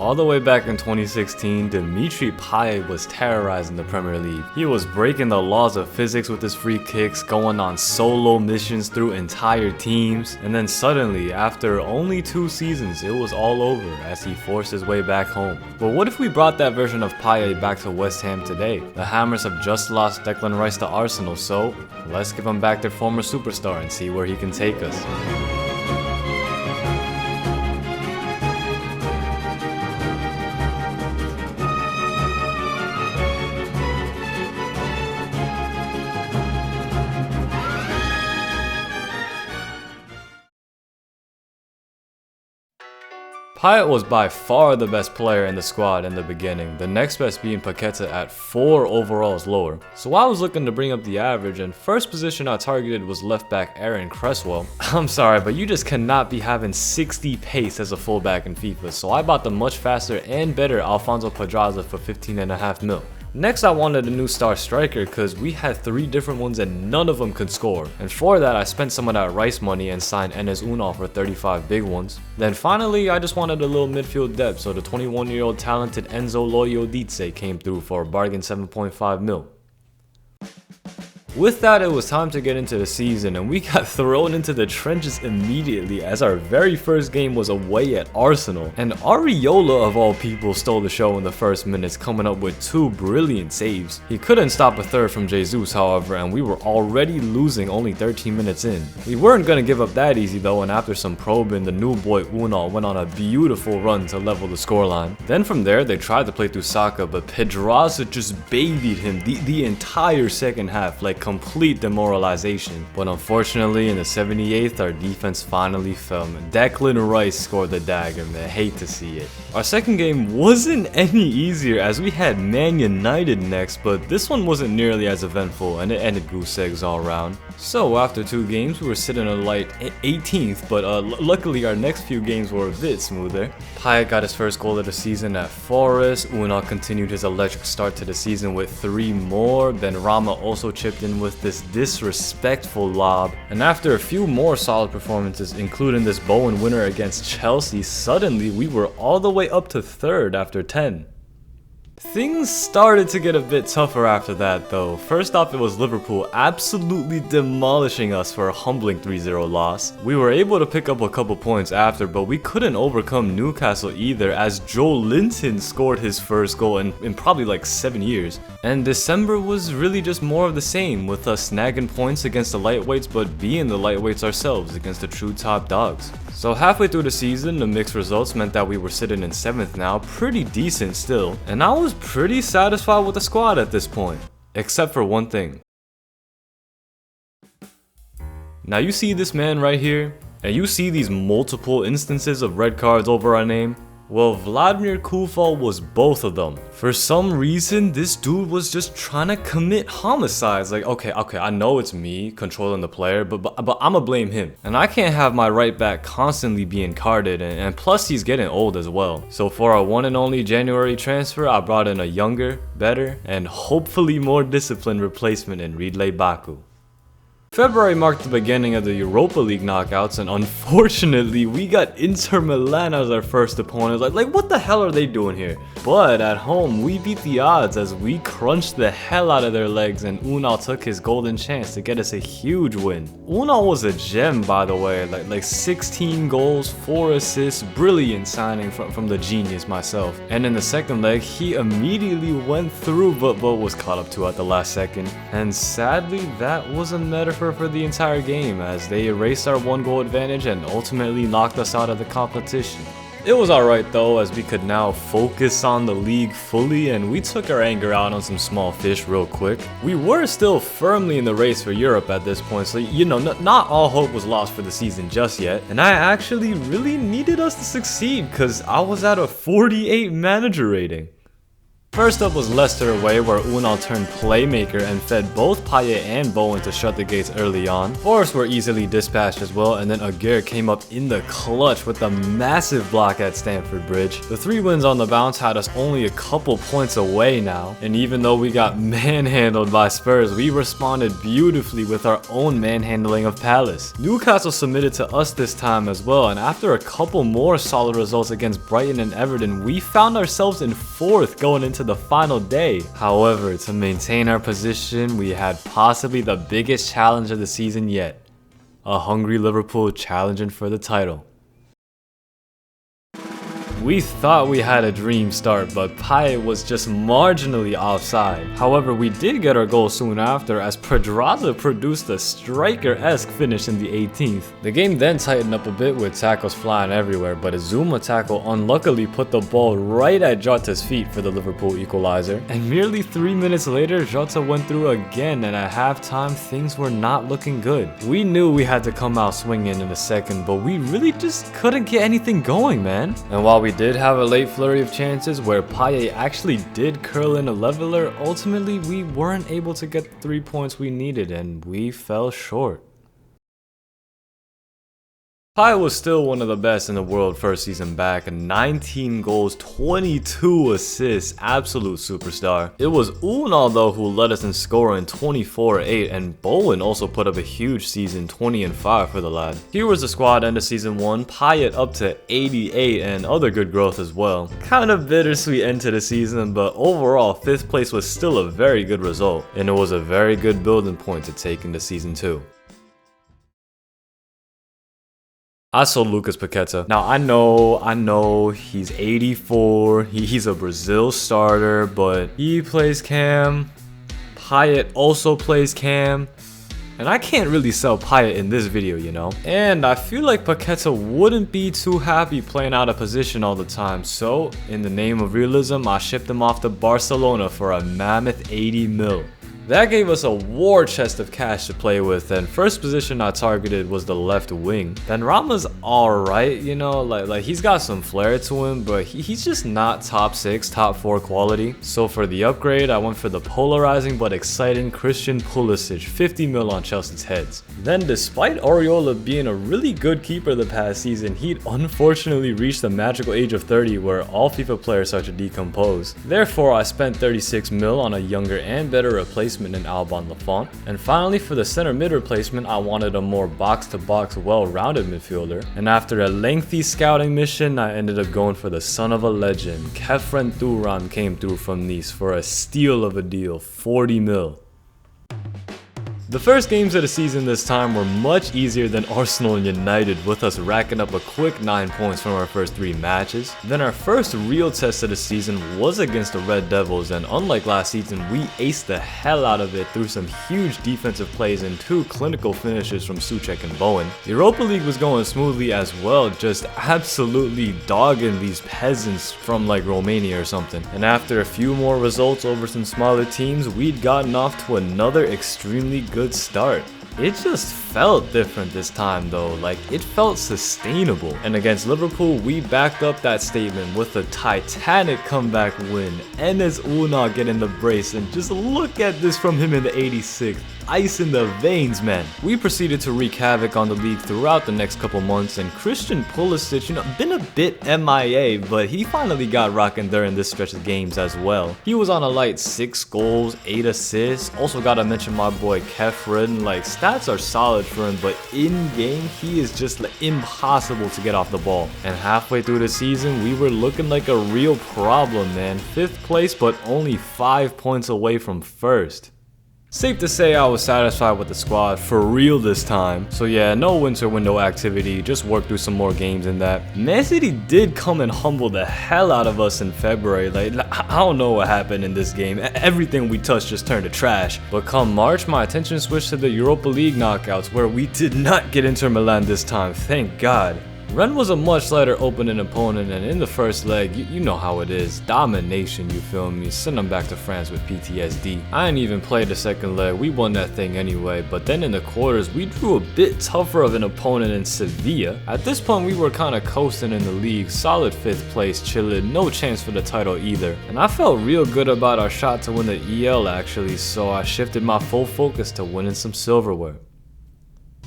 All the way back in 2016, DIMITRI PAYET was terrorizing the Premier League. He was breaking the laws of physics with his free kicks, going on solo missions through entire teams, and then suddenly, after only 2 seasons, it was all over as he forced his way back home. But what if we brought that version of Payet back to West Ham today? The Hammers have just lost Declan Rice to Arsenal, so let's give them back their former superstar and see where he can take us. Payet was by far the best player in the squad in the beginning, the next best being Paqueta at 4 overalls lower. So I was looking to bring up the average, and first position I targeted was left back Aaron Cresswell. I'm sorry, but you just cannot be having 60 pace as a fullback in FIFA, so I bought the much faster and better Alfonso Pedraza for 15.5 mil. Next, I wanted a new star striker because we had 3 different ones and none of them could score. And for that, I spent some of that Rice money and signed Enes Unal for 35 big ones. Then finally, I just wanted a little midfield depth, so the 21-year-old talented Enzo Loyodice came through for a bargain 7.5 mil. With that, it was time to get into the season, and we got thrown into the trenches immediately as our very first game was away at Arsenal. And Areola of all people stole the show in the first minutes, coming up with 2 brilliant saves. He couldn't stop a third from Jesus, however, and we were already losing only 13 minutes in. We weren't going to give up that easy though, and after some probing, the new boy Unal went on a beautiful run to level the scoreline. Then from there, they tried to play through Saka, but Pedraza just babied him the entire second half, like complete demoralization. But unfortunately, in the 78th, our defense finally fell. Declan Rice scored the dagger, man. Hate to see it. Our second game wasn't any easier as we had Man United next, but this one wasn't nearly as eventful and it ended goose eggs all around. So after 2 games, we were sitting a light 18th, but luckily our next few games were a bit smoother. Payet got his first goal of the season at Forest. Unal continued his electric start to the season with 3 more. Then Rama also chipped in with this disrespectful lob. And after a few more solid performances, including this Bowen winner against Chelsea, suddenly we were all the way up to 3rd after 10. Things started to get a bit tougher after that though. First off, it was Liverpool absolutely demolishing us for a humbling 3-0 loss. We were able to pick up a couple points after, but we couldn't overcome Newcastle either as Joe Linton scored his first goal in probably like 7 years. And December was really just more of the same, with us snagging points against the lightweights but being the lightweights ourselves against the true top dogs. So halfway through the season, the mixed results meant that we were sitting in 7th now, pretty decent still, and I was pretty satisfied with the squad at this point, except for one thing. Now you see this man right here, and you see these multiple instances of red cards over our name? Well, Vladimir Kufal was both of them. For some reason, this dude was just trying to commit homicides. Like, okay, I know it's me controlling the player, but I'ma blame him. And I can't have my right back constantly being carded, and plus he's getting old as well. So for our one and only January transfer, I brought in a younger, better, and hopefully more disciplined replacement in Ridley Baku. February marked the beginning of the Europa League knockouts, and unfortunately we got Inter Milan as our first opponent. Like what the hell are they doing here? But at home we beat the odds as we crunched the hell out of their legs, and Unal took his golden chance to get us a huge win. Unal was a gem, by the way, like 16 goals, 4 assists, brilliant signing from the genius myself. And in the second leg he immediately went through but was caught up to at the last second. And sadly that was a metaphor for the entire game as they erased our 1-goal advantage and ultimately knocked us out of the competition. It was alright though, as we could now focus on the league fully, and we took our anger out on some small fish real quick. We were still firmly in the race for Europe at this point, so you know, not all hope was lost for the season just yet. And I actually really needed us to succeed because I was at a 48 manager rating. First up was Leicester away, where Unal turned playmaker and fed both Payet and Bowen to shut the gates early on. Forest were easily dispatched as well, and then Aguirre came up in the clutch with a massive block at Stamford Bridge. The 3 wins on the bounce had us only a couple points away now, and even though we got manhandled by Spurs, we responded beautifully with our own manhandling of Palace. Newcastle submitted to us this time as well, and after a couple more solid results against Brighton and Everton, we found ourselves in 4th going into the final day. However, to maintain our position, we had possibly the biggest challenge of the season yet. A hungry Liverpool challenging for the title. We thought we had a dream start, but Payet was just marginally offside. However, we did get our goal soon after as Pedraza produced a striker-esque finish in the 18th. The game then tightened up a bit with tackles flying everywhere, but a Zuma tackle unluckily put the ball right at Jota's feet for the Liverpool equalizer. And merely 3 minutes later, Jota went through again, and at halftime, things were not looking good. We knew we had to come out swinging in the second, but we really just couldn't get anything going, man. And while we did have a late flurry of chances where Payet actually did curl in a leveler, ultimately we weren't able to get the 3 points we needed and we fell short. Payet was still one of the best in the world first season back, 19 goals, 22 assists, absolute superstar. It was Unal though who led us in scoring 24-8, and Bowen also put up a huge season 20-5 for the lad. Here was the squad end of season 1, Payet up to 88 and other good growth as well. Kind of bittersweet end to the season, but overall 5th place was still a very good result, and it was a very good building point to take into season 2. I sold Lucas Paqueta. Now I know he's 84, he's a Brazil starter, but he plays cam. Payet also plays cam. And I can't really sell Payet in this video, you know? And I feel like Paqueta wouldn't be too happy playing out of position all the time, so in the name of realism, I shipped him off to Barcelona for a mammoth 80 mil. That gave us a war chest of cash to play with, and first position I targeted was the left wing. Then Rama's alright, you know, like he's got some flair to him, but he's just not top 6, top 4 quality. So for the upgrade, I went for the polarizing but exciting Christian Pulisic, 50 mil on Chelsea's heads. Then despite Areola being a really good keeper the past season, he'd unfortunately reached the magical age of 30 where all FIFA players start to decompose. Therefore, I spent 36 mil on a younger and better replacement in Alban Lafont. And finally, for the center mid replacement, I wanted a more box-to-box well-rounded midfielder. And after a lengthy scouting mission, I ended up going for the son of a legend. Kefren Thuram came through from Nice for a steal of a deal, 40 mil. The first games of the season this time were much easier than Arsenal and United, with us racking up a quick 9 points from our first 3 matches. Then our first real test of the season was against the Red Devils, and unlike last season, we aced the hell out of it through some huge defensive plays and 2 clinical finishes from Souček and Bowen. The Europa League was going smoothly as well, just absolutely dogging these peasants from like Romania or something. And after a few more results over some smaller teams, we'd gotten off to another extremely good start. It just felt different this time though, like it felt sustainable. And against Liverpool, we backed up that statement with a titanic comeback win. Enes Unal getting the brace, and just look at this from him in the 86th. Ice in the veins, man. We proceeded to wreak havoc on the league throughout the next couple months, and Christian Pulisic, you know, been a bit MIA, but he finally got rocking during this stretch of games as well. He was on a light 6 goals, 8 assists. Also gotta mention my boy Kefren, like stats are solid for him, but in game he is just like, impossible to get off the ball. And halfway through the season, we were looking like a real problem, man. 5th place, but only 5 points away from 1st. Safe to say I was satisfied with the squad for real this time. So yeah, no winter window activity, just work through some more games in that. Man City did come and humble the hell out of us in February. Like, I don't know what happened in this game. Everything we touched just turned to trash. But come March, my attention switched to the Europa League knockouts, where we did not get Inter Milan this time, thank God. Ren was a much lighter opening opponent, and in the first leg, you know how it is, domination, you feel me, send them back to France with PTSD. I ain't even played the second leg, we won that thing anyway, but then in the quarters, we drew a bit tougher of an opponent in Sevilla. At this point, we were kinda coasting in the league, solid 5th place, chillin', no chance for the title either. And I felt real good about our shot to win the EL actually, so I shifted my full focus to winning some silverware.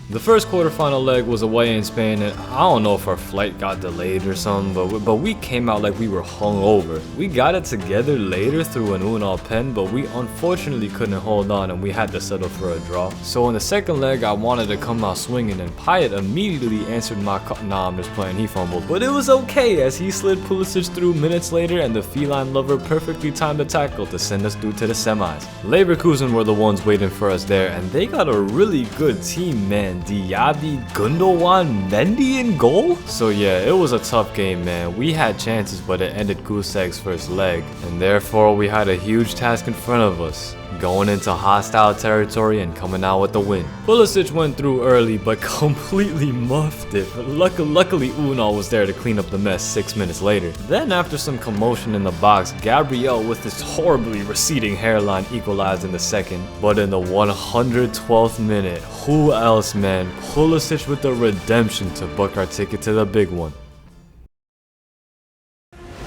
The first quarterfinal leg was away in Spain, and I don't know if our flight got delayed or something, but we came out like we were hungover. We got it together later through an Unal pen, but we unfortunately couldn't hold on and we had to settle for a draw. So in the second leg, I wanted to come out swinging, and Payet immediately answered my nah, I'm just playing, he fumbled. But it was okay as he slid Pulisic through minutes later, and the feline lover perfectly timed the tackle to send us through to the semis. Leverkusen were the ones waiting for us there, and they got a really good team, man. Diaby, Gundogan, Mendy in goal? So yeah, it was a tough game, man. We had chances, but it ended Gustak's first leg, and therefore we had a huge task in front of us, going into hostile territory and coming out with the win. Pulisic went through early, but completely muffed it. But luckily Unal was there to clean up the mess 6 minutes later. Then after some commotion in the box, Gabriel with his horribly receding hairline equalized in the second. But in the 112th minute, who else, man? Pulisic with the redemption to book our ticket to the big one.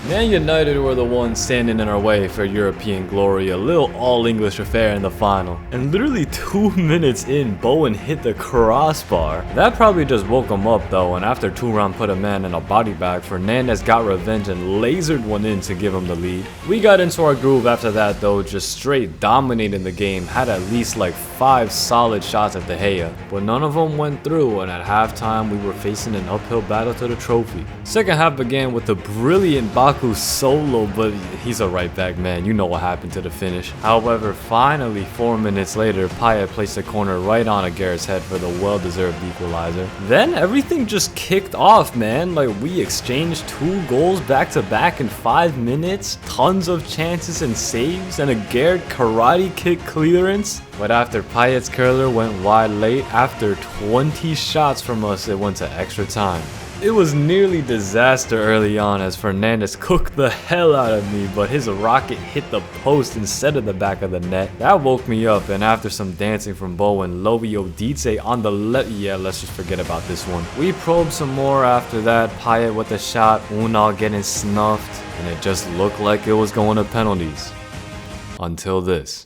Man United were the ones standing in our way for European glory, a little all-English affair in the final. And literally 2 minutes in, Bowen hit the crossbar. That probably just woke him up though, and after Thuram put a man in a body bag, Fernandes got revenge and lasered one in to give him the lead. We got into our groove after that though, just straight dominating the game, had at least like 5 solid shots at De Gea, but none of them went through, and at halftime we were facing an uphill battle to the trophy. Second half began with the brilliant Baku solo, but he's a right back, man, you know what happened to the finish. However, finally 4 minutes later, Payet placed a corner right on Aguirre's head for the well-deserved equalizer. Then everything just kicked off, man. Like, we exchanged 2 goals back to back in 5 minutes, tons of chances and saves, and Aguirre karate kick clearance. But after Payet's curler went wide late, after 20 shots from us, it went to extra time. It was nearly disaster early on as Fernandes cooked the hell out of me, but his rocket hit the post instead of the back of the net. That woke me up, and after some dancing from Bowen, Lovio Dietze on the left, yeah, let's just forget about this one. We probed some more after that, Payet with a shot, Unal getting snuffed, and it just looked like it was going to penalties. Until this.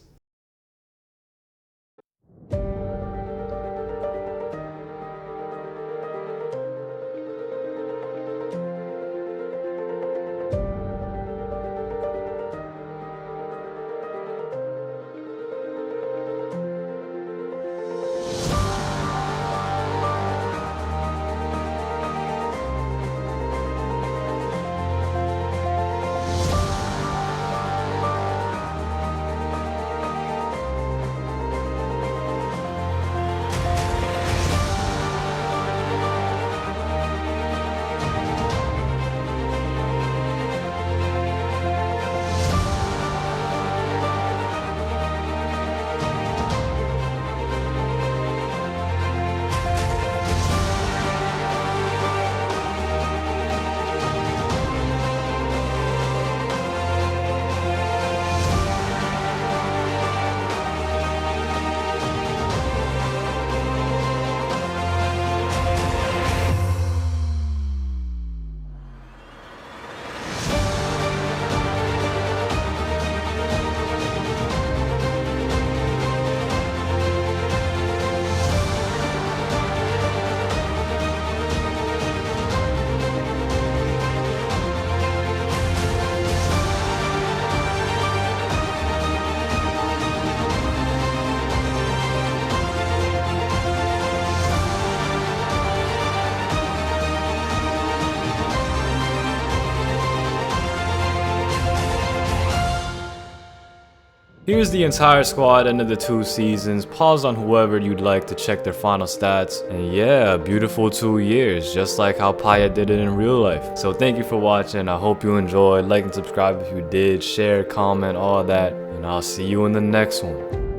Here's the entire squad end of the 2 seasons. Pause on whoever you'd like to check their final stats. And yeah, beautiful 2 years, just like how Payet did it in real life. So thank you for watching. I hope you enjoyed. Like and subscribe if you did. Share, comment, all that. And I'll see you in the next one.